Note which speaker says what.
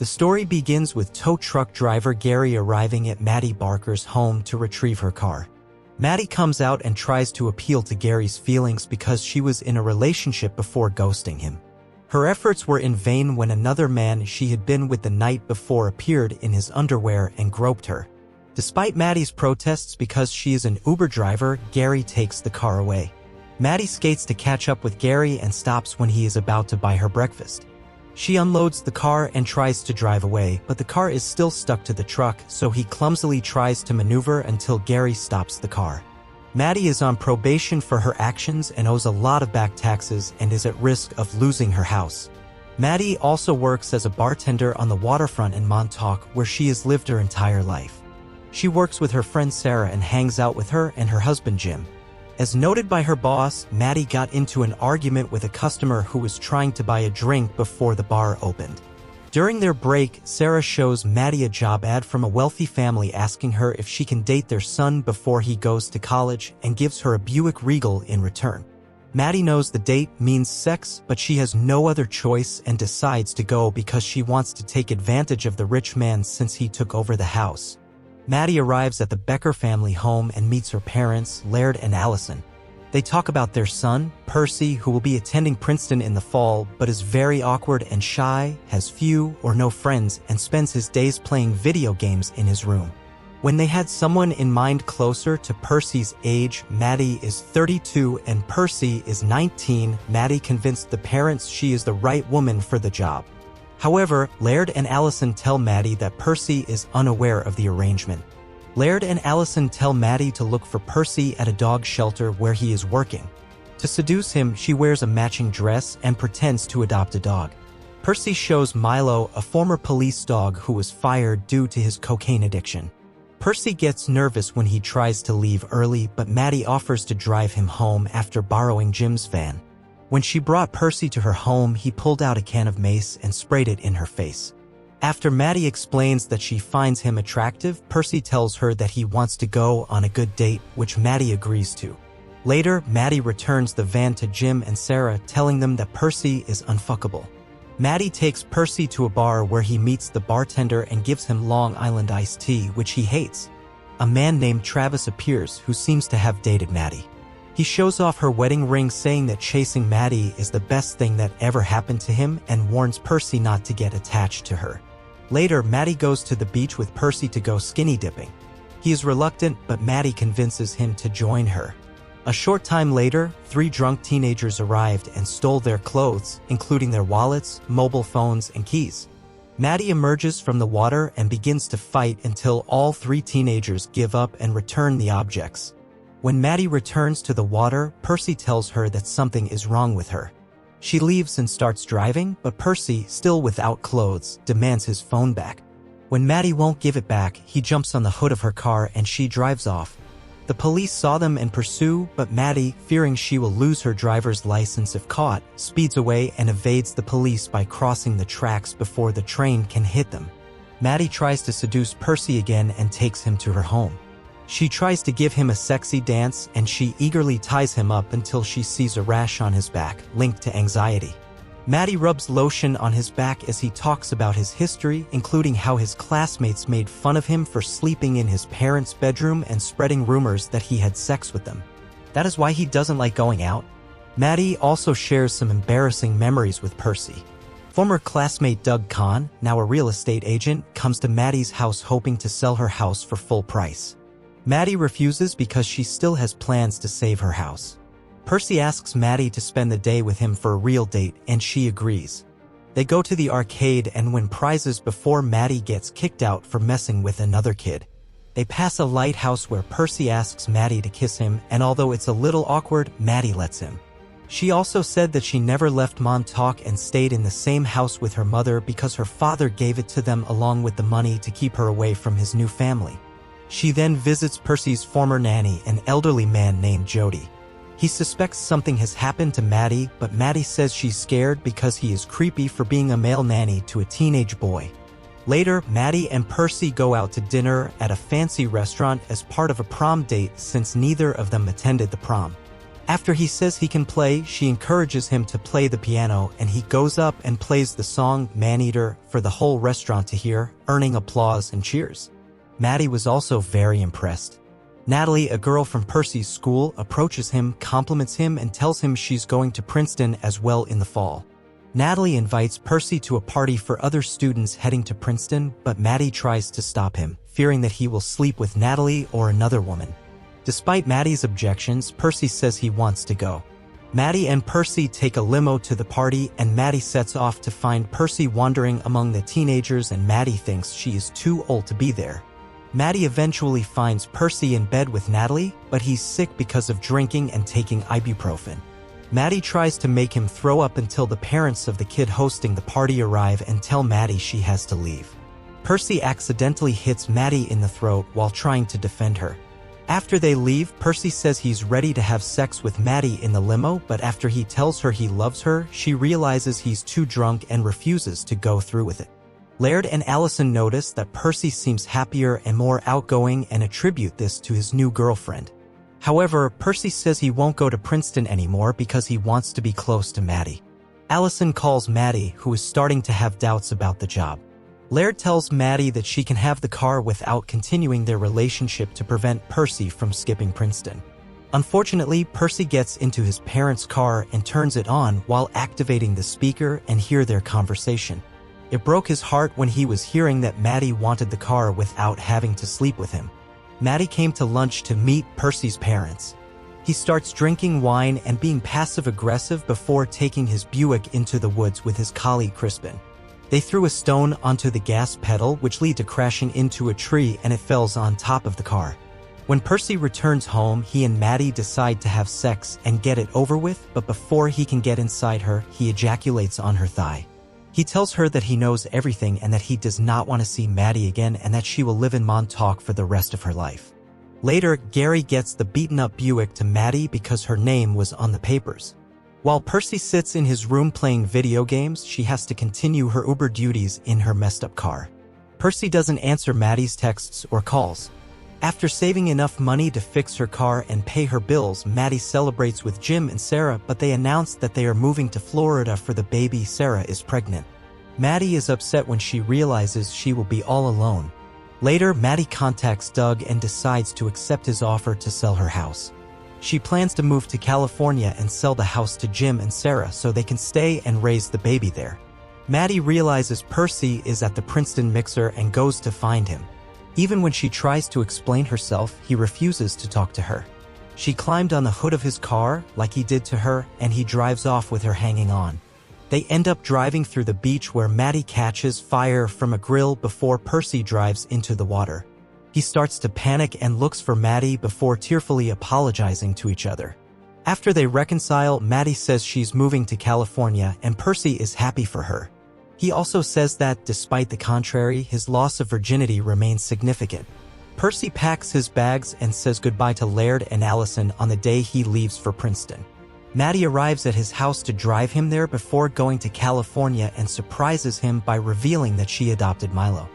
Speaker 1: The story begins with tow truck driver Gary arriving at Maddie Barker's home to retrieve her car. Maddie comes out and tries to appeal to Gary's feelings because she was in a relationship before ghosting him. Her efforts were in vain when another man she had been with the night before appeared in his underwear and groped her. Despite Maddie's protests because she is an Uber driver, Gary takes the car away. Maddie skates to catch up with Gary and stops when he is about to buy her breakfast. She unloads the car and tries to drive away, but the car is still stuck to the truck, so he clumsily tries to maneuver until Gary stops the car. Maddie is on probation for her actions and owes a lot of back taxes and is at risk of losing her house. Maddie also works as a bartender on the waterfront in Montauk, where she has lived her entire life. She works with her friend Sarah and hangs out with her and her husband Jim. As noted by her boss, Maddie got into an argument with a customer who was trying to buy a drink before the bar opened. During their break, Sarah shows Maddie a job ad from a wealthy family asking her if she can date their son before he goes to college and gives her a Buick Regal in return. Maddie knows the date means sex, but she has no other choice and decides to go because she wants to take advantage of the rich man since he took over the house. Maddie arrives at the Becker family home and meets her parents, Laird and Allison. They talk about their son, Percy, who will be attending Princeton in the fall but is very awkward and shy, has few or no friends, and spends his days playing video games in his room. When they had someone in mind closer to Percy's age, Maddie is 32 and Percy is 19, Maddie convinced the parents she is the right woman for the job. However, Laird and Allison tell Maddie that Percy is unaware of the arrangement. Laird and Allison tell Maddie to look for Percy at a dog shelter where he is working. To seduce him, she wears a matching dress and pretends to adopt a dog. Percy shows Milo, a former police dog who was fired due to his cocaine addiction. Percy gets nervous when he tries to leave early, but Maddie offers to drive him home after borrowing Jim's van. When she brought Percy to her home, he pulled out a can of mace and sprayed it in her face. After Maddie explains that she finds him attractive, Percy tells her that he wants to go on a good date, which Maddie agrees to. Later, Maddie returns the van to Jim and Sarah, telling them that Percy is unfuckable. Maddie takes Percy to a bar where he meets the bartender and gives him Long Island iced tea, which he hates. A man named Travis appears, who seems to have dated Maddie. He shows off her wedding ring, saying that chasing Maddie is the best thing that ever happened to him and warns Percy not to get attached to her. Later, Maddie goes to the beach with Percy to go skinny dipping. He is reluctant, but Maddie convinces him to join her. A short time later, 3 drunk teenagers arrived and stole their clothes, including their wallets, mobile phones, and keys. Maddie emerges from the water and begins to fight until all 3 teenagers give up and return the objects. When Maddie returns to the water, Percy tells her that something is wrong with her. She leaves and starts driving, but Percy, still without clothes, demands his phone back. When Maddie won't give it back, he jumps on the hood of her car and she drives off. The police saw them and pursue, but Maddie, fearing she will lose her driver's license if caught, speeds away and evades the police by crossing the tracks before the train can hit them. Maddie tries to seduce Percy again and takes him to her home. She tries to give him a sexy dance and she eagerly ties him up until she sees a rash on his back, linked to anxiety. Maddie rubs lotion on his back as he talks about his history, including how his classmates made fun of him for sleeping in his parents' bedroom and spreading rumors that he had sex with them. That is why he doesn't like going out. Maddie also shares some embarrassing memories with Percy. Former classmate Doug Kahn, now a real estate agent, comes to Maddie's house hoping to sell her house for full price. Maddie refuses because she still has plans to save her house. Percy asks Maddie to spend the day with him for a real date, and she agrees. They go to the arcade and win prizes before Maddie gets kicked out for messing with another kid. They pass a lighthouse where Percy asks Maddie to kiss him, and although it's a little awkward, Maddie lets him. She also said that she never left Montauk and stayed in the same house with her mother because her father gave it to them along with the money to keep her away from his new family. She then visits Percy's former nanny, an elderly man named Jody. He suspects something has happened to Maddie, but Maddie says she's scared because he is creepy for being a male nanny to a teenage boy. Later, Maddie and Percy go out to dinner at a fancy restaurant as part of a prom date since neither of them attended the prom. After he says he can play, she encourages him to play the piano, and he goes up and plays the song "Man-Eater" for the whole restaurant to hear, earning applause and cheers. Maddie was also very impressed. Natalie, a girl from Percy's school, approaches him, compliments him, and tells him she's going to Princeton as well in the fall. Natalie invites Percy to a party for other students heading to Princeton, but Maddie tries to stop him, fearing that he will sleep with Natalie or another woman. Despite Maddie's objections, Percy says he wants to go. Maddie and Percy take a limo to the party, and Maddie sets off to find Percy wandering among the teenagers, and Maddie thinks she is too old to be there. Maddie eventually finds Percy in bed with Natalie, but he's sick because of drinking and taking ibuprofen. Maddie tries to make him throw up until the parents of the kid hosting the party arrive and tell Maddie she has to leave. Percy accidentally hits Maddie in the throat while trying to defend her. After they leave, Percy says he's ready to have sex with Maddie in the limo, but after he tells her he loves her, she realizes he's too drunk and refuses to go through with it. Laird and Allison notice that Percy seems happier and more outgoing and attribute this to his new girlfriend. However, Percy says he won't go to Princeton anymore because he wants to be close to Maddie. Allison calls Maddie, who is starting to have doubts about the job. Laird tells Maddie that she can have the car without continuing their relationship to prevent Percy from skipping Princeton. Unfortunately, Percy gets into his parents' car and turns it on while activating the speaker and hear their conversation. It broke his heart when he was hearing that Maddie wanted the car without having to sleep with him. Maddie came to lunch to meet Percy's parents. He starts drinking wine and being passive-aggressive before taking his Buick into the woods with his colleague Crispin. They threw a stone onto the gas pedal, which led to crashing into a tree, and it falls on top of the car. When Percy returns home, he and Maddie decide to have sex and get it over with, but before he can get inside her, he ejaculates on her thigh. He tells her that he knows everything and that he does not want to see Maddie again and that she will live in Montauk for the rest of her life. Later, Gary gets the beaten-up Buick to Maddie because her name was on the papers. While Percy sits in his room playing video games, she has to continue her Uber duties in her messed-up car. Percy doesn't answer Maddie's texts or calls. After saving enough money to fix her car and pay her bills, Maddie celebrates with Jim and Sarah, but they announce that they are moving to Florida for the baby. Sarah is pregnant. Maddie is upset when she realizes she will be all alone. Later, Maddie contacts Doug and decides to accept his offer to sell her house. She plans to move to California and sell the house to Jim and Sarah so they can stay and raise the baby there. Maddie realizes Percy is at the Princeton mixer and goes to find him. Even when she tries to explain herself, he refuses to talk to her. She climbed on the hood of his car, like he did to her, and he drives off with her hanging on. They end up driving through the beach where Maddie catches fire from a grill before Percy drives into the water. He starts to panic and looks for Maddie before tearfully apologizing to each other. After they reconcile, Maddie says she's moving to California and Percy is happy for her. He also says that, despite the contrary, his loss of virginity remains significant. Percy packs his bags and says goodbye to Laird and Allison on the day he leaves for Princeton. Maddie arrives at his house to drive him there before going to California and surprises him by revealing that she adopted Milo.